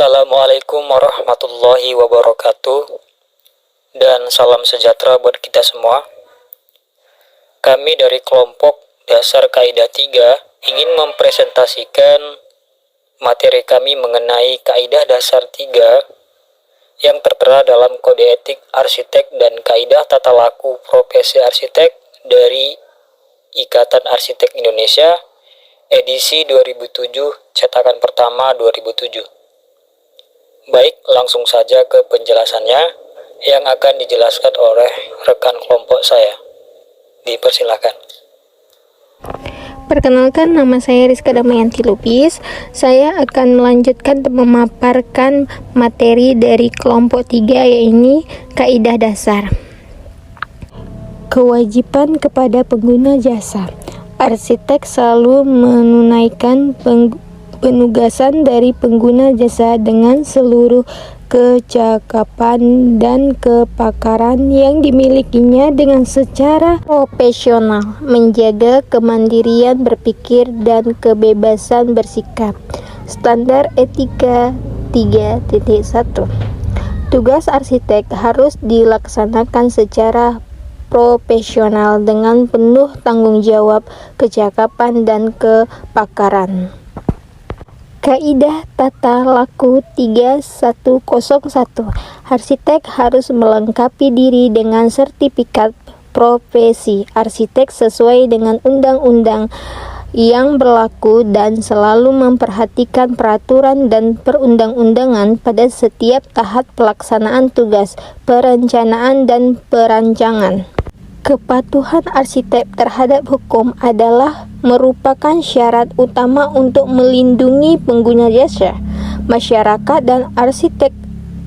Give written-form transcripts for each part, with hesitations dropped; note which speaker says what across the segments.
Speaker 1: Assalamualaikum warahmatullahi wabarakatuh, dan salam sejahtera buat kita semua. Kami dari kelompok dasar kaidah 3 ingin mempresentasikan materi kami mengenai kaidah dasar 3 yang tertera dalam kode etik arsitek dan kaidah tata laku profesi arsitek dari Ikatan Arsitek Indonesia edisi 2007 cetakan pertama 2007. Baik, langsung saja ke penjelasannya yang akan dijelaskan oleh rekan kelompok saya. Dipersilakan.
Speaker 2: Perkenalkan, nama saya Rizka Damayanti Lubis. Saya akan melanjutkan dan memaparkan materi dari kelompok 3, yaitu kaidah dasar. Kewajiban kepada pengguna jasa. Arsitek selalu menunaikan penugasan dari pengguna jasa dengan seluruh kecakapan dan kepakaran yang dimilikinya dengan secara profesional, menjaga kemandirian berpikir dan kebebasan bersikap. Standar etika 3.1. Tugas arsitek harus dilaksanakan secara profesional dengan penuh tanggung jawab, kecakapan, dan kepakaran. Kaidah tata laku 3101. Arsitek harus melengkapi diri dengan sertifikat profesi arsitek sesuai dengan undang-undang yang berlaku dan selalu memperhatikan peraturan dan perundang-undangan pada setiap tahap pelaksanaan tugas, perencanaan, dan perancangan. Kepatuhan arsitek terhadap hukum adalah merupakan syarat utama untuk melindungi pengguna jasa, masyarakat, dan arsitek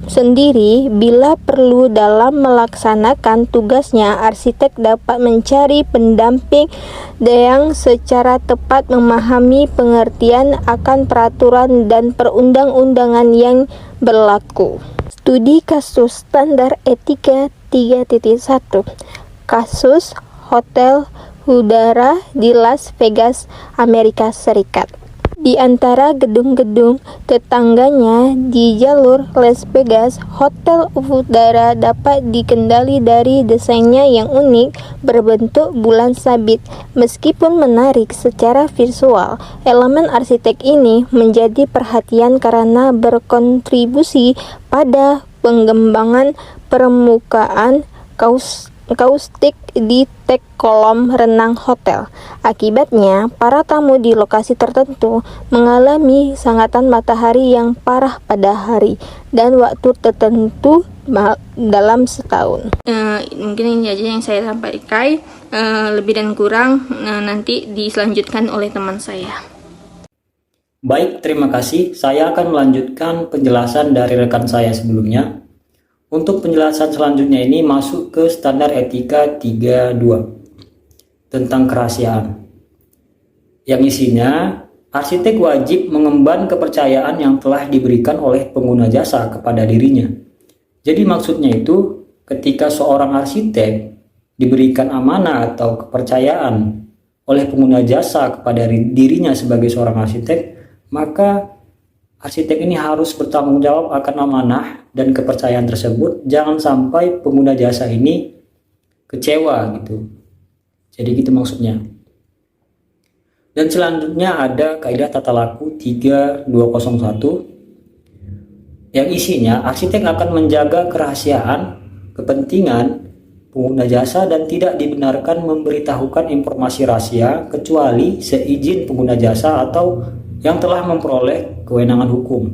Speaker 2: sendiri. Bila perlu dalam melaksanakan tugasnya, arsitek dapat mencari pendamping yang secara tepat memahami pengertian akan peraturan dan perundang-undangan yang berlaku. Studi kasus standar etika 3.1. Kasus Hotel Udara di Las Vegas, Amerika Serikat. Di antara gedung-gedung tetangganya di jalur Las Vegas, Hotel Udara dapat dikendali dari desainnya yang unik berbentuk bulan sabit. Meskipun menarik secara visual, elemen arsitek ini menjadi perhatian karena berkontribusi pada pengembangan permukaan kaustik di dek kolam renang hotel. Akibatnya, para tamu di lokasi tertentu mengalami sengatan matahari yang parah pada hari dan waktu tertentu dalam setahun. Mungkin ini aja yang saya sampaikan. Lebih dan kurang nanti diselanjutkan oleh teman saya.
Speaker 1: Baik, terima kasih. Saya akan melanjutkan penjelasan dari rekan saya sebelumnya. Untuk penjelasan selanjutnya ini masuk ke standar etika 32 tentang kerahasiaan, yang isinya arsitek wajib mengemban kepercayaan yang telah diberikan oleh pengguna jasa kepada dirinya. Jadi maksudnya itu ketika seorang arsitek diberikan amanah atau kepercayaan oleh pengguna jasa kepada dirinya sebagai seorang arsitek, maka arsitek ini harus bertanggung jawab akan amanah dan kepercayaan tersebut. Jangan sampai pengguna jasa ini kecewa gitu. Jadi gitu maksudnya. Dan selanjutnya ada kaidah tata laku 3201 yang isinya arsitek akan menjaga kerahasiaan kepentingan pengguna jasa dan tidak dibenarkan memberitahukan informasi rahasia kecuali seizin pengguna jasa atau yang telah memperoleh kewenangan hukum,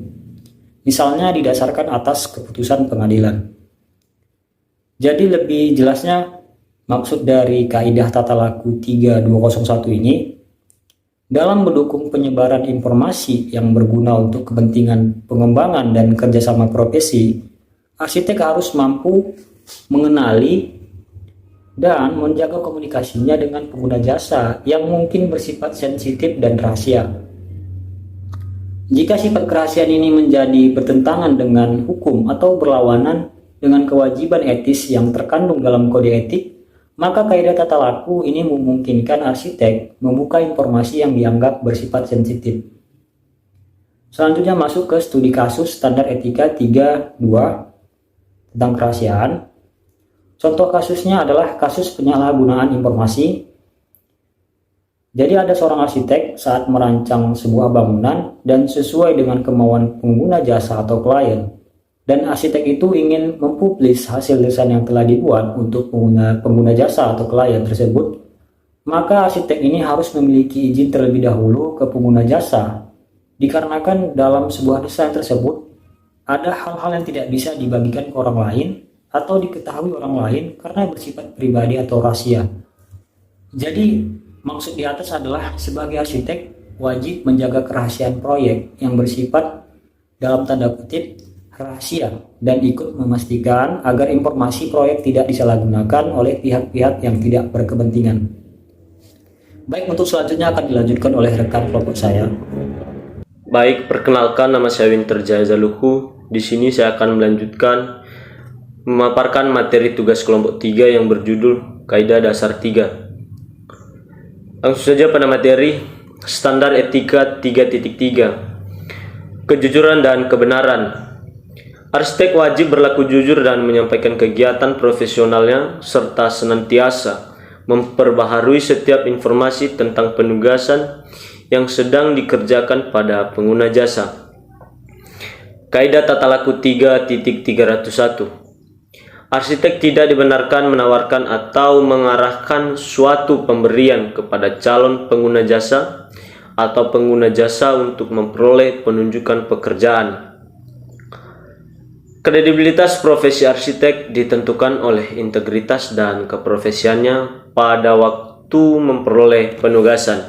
Speaker 1: misalnya didasarkan atas keputusan pengadilan. Jadi lebih jelasnya maksud dari kaidah tata laku 3201 ini, dalam mendukung penyebaran informasi yang berguna untuk kepentingan pengembangan dan kerjasama profesi, arsitek harus mampu mengenali dan menjaga komunikasinya dengan pengguna jasa yang mungkin bersifat sensitif dan rahasia. Jika sifat kerahasiaan ini menjadi bertentangan dengan hukum atau berlawanan dengan kewajiban etis yang terkandung dalam kode etik, maka kaidah tata laku ini memungkinkan arsitek membuka informasi yang dianggap bersifat sensitif. Selanjutnya masuk ke studi kasus standar etika 32 tentang kerahasiaan. Contoh kasusnya adalah kasus penyalahgunaan informasi. Jadi ada seorang arsitek saat merancang sebuah bangunan dan sesuai dengan kemauan pengguna jasa atau klien, dan arsitek itu ingin mempublis hasil desain yang telah dibuat untuk pengguna jasa atau klien tersebut, maka arsitek ini harus memiliki izin terlebih dahulu ke pengguna jasa, dikarenakan dalam sebuah desain tersebut ada hal-hal yang tidak bisa dibagikan ke orang lain atau diketahui orang lain karena bersifat pribadi atau rahasia. Jadi maksud di atas adalah sebagai arsitek wajib menjaga kerahasiaan proyek yang bersifat dalam tanda kutip rahasia dan ikut memastikan agar informasi proyek tidak disalahgunakan oleh pihak-pihak yang tidak berkepentingan. Baik, untuk selanjutnya akan dilanjutkan oleh rekan kelompok saya.
Speaker 3: Baik, perkenalkan, nama saya Winter Jaya Zaluhu. Di sini saya akan melanjutkan memaparkan materi tugas kelompok 3 yang berjudul Kaidah Dasar 3. Langsung saja pada materi standar etika 3.3. Kejujuran dan kebenaran. Arsitek wajib berlaku jujur dan menyampaikan kegiatan profesionalnya serta senantiasa memperbaharui setiap informasi tentang penugasan yang sedang dikerjakan pada pengguna jasa. Kaidah tata laku 3.301. Arsitek tidak dibenarkan menawarkan atau mengarahkan suatu pemberian kepada calon pengguna jasa atau pengguna jasa untuk memperoleh penunjukan pekerjaan. Kredibilitas profesi arsitek ditentukan oleh integritas dan keprofesiannya pada waktu memperoleh penugasan.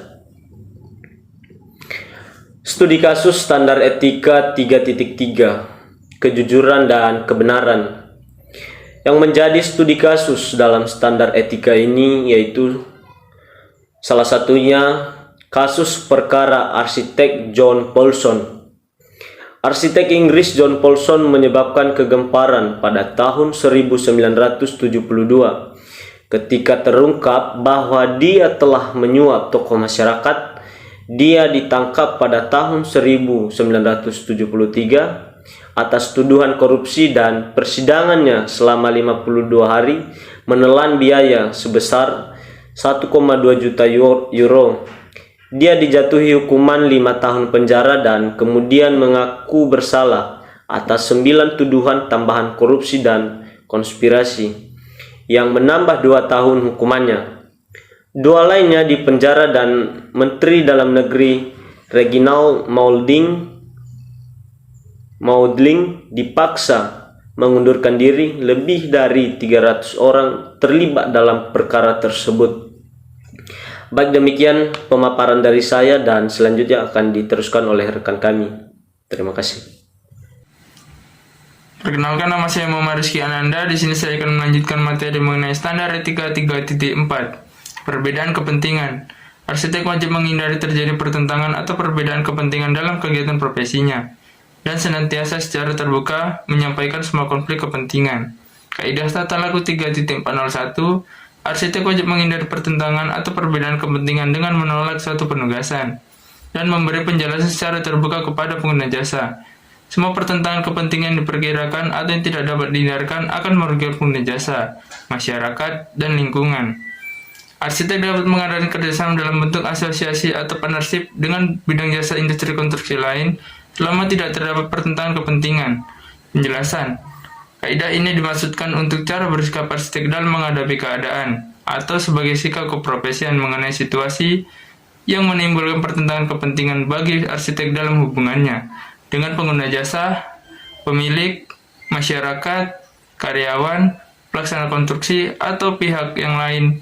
Speaker 3: Studi kasus standar etika 3.3. Kejujuran dan kebenaran. Yang menjadi studi kasus dalam standar etika ini yaitu salah satunya kasus perkara arsitek John Paulson. Arsitek Inggris John Paulson menyebabkan kegemparan pada tahun 1972 ketika terungkap bahwa dia telah menyuap tokoh masyarakat. Dia ditangkap pada tahun 1973 atas tuduhan korupsi dan persidangannya selama 52 hari menelan biaya sebesar 1,2 juta euro. Dia dijatuhi hukuman 5 tahun penjara dan kemudian mengaku bersalah atas 9 tuduhan tambahan korupsi dan konspirasi yang menambah 2 tahun hukumannya. 2 lainnya dipenjara dan Menteri Dalam Negeri Reginald Maudling dipaksa mengundurkan diri. Lebih dari 300 orang terlibat dalam perkara tersebut. Baik, demikian pemaparan dari saya dan selanjutnya akan diteruskan oleh rekan kami. Terima kasih.
Speaker 4: Perkenalkan, nama saya Muhammad Rizky Ananda. Di sini saya akan melanjutkan materi mengenai standar etika 3.4. Perbedaan kepentingan. Arsitek wajib menghindari terjadi pertentangan atau perbedaan kepentingan dalam kegiatan profesinya dan senantiasa secara terbuka menyampaikan semua konflik kepentingan. Kaidah tata laku 3.401. Arsitek wajib menghindari pertentangan atau perbedaan kepentingan dengan menolak suatu penugasan dan memberi penjelasan secara terbuka kepada pengguna jasa. Semua pertentangan kepentingan diperkirakan atau yang tidak dapat dihindarkan akan merugikan pengguna jasa, masyarakat, dan lingkungan. Arsitek dapat mengadakan kerjasama dalam bentuk asosiasi atau partnership dengan bidang jasa industri konstruksi lain selama tidak terdapat pertentangan kepentingan. Penjelasan. Kaidah ini dimaksudkan untuk cara bersikap arsitek dalam menghadapi keadaan atau sebagai sikap keprofesian mengenai situasi yang menimbulkan pertentangan kepentingan bagi arsitek dalam hubungannya dengan pengguna jasa, pemilik, masyarakat, karyawan, pelaksana konstruksi, atau pihak yang lain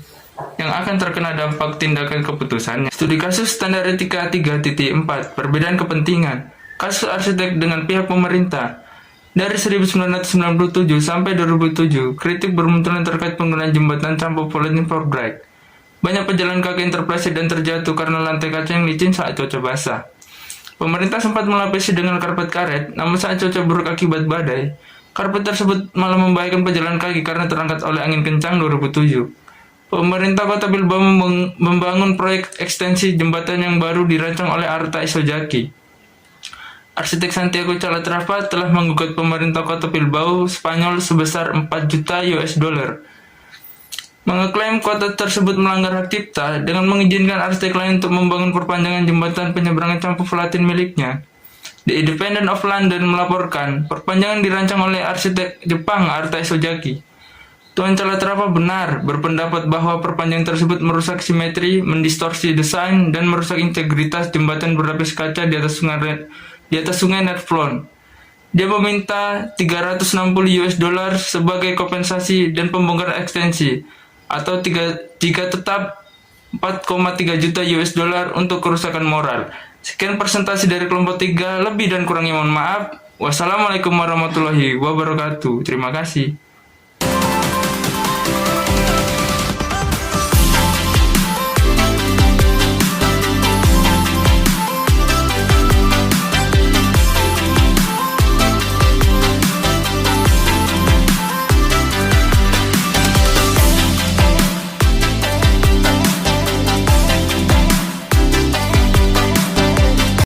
Speaker 4: yang akan terkena dampak tindakan keputusannya. Studi kasus standar etika 3.4. Perbedaan kepentingan. Kasus arsitek dengan pihak pemerintah. Dari 1997 sampai 2007, kritik bermunculan terkait penggunaan jembatan Campo Politin Forbright. Banyak pejalan kaki yang terpeleset dan terjatuh karena lantai kaca yang licin saat cuaca basah. Pemerintah sempat melapisi dengan karpet karet, namun saat cuaca buruk akibat badai, karpet tersebut malah membahayakan pejalan kaki karena terangkat oleh angin kencang 2007. Pemerintah Kota Bilbao membangun proyek ekstensi jembatan yang baru dirancang oleh Arta Isojaki. arsitek Santiago Calatrava telah menggugat pemerintah kota Bilbao, Spanyol sebesar 4 juta US dollar. Mengeklaim kota tersebut melanggar hak cipta dengan mengizinkan arsitek lain untuk membangun perpanjangan jembatan penyeberangan Campo Flautin miliknya. The Independent of London melaporkan perpanjangan dirancang oleh arsitek Jepang Arta Isojaki. Tuan Calatrava benar berpendapat bahwa perpanjangan tersebut merusak simetri, mendistorsi desain, dan merusak integritas jembatan berlapis kaca di atas sungai Netflon. Dia meminta 360 US dollar sebagai kompensasi dan pembongkaran ekstensi, atau jika tetap 4,3 juta US dollar untuk kerusakan moral. Sekian presentasi dari kelompok 3, lebih dan kurangnya mohon maaf. Wassalamualaikum warahmatullahi wabarakatuh. Terima kasih.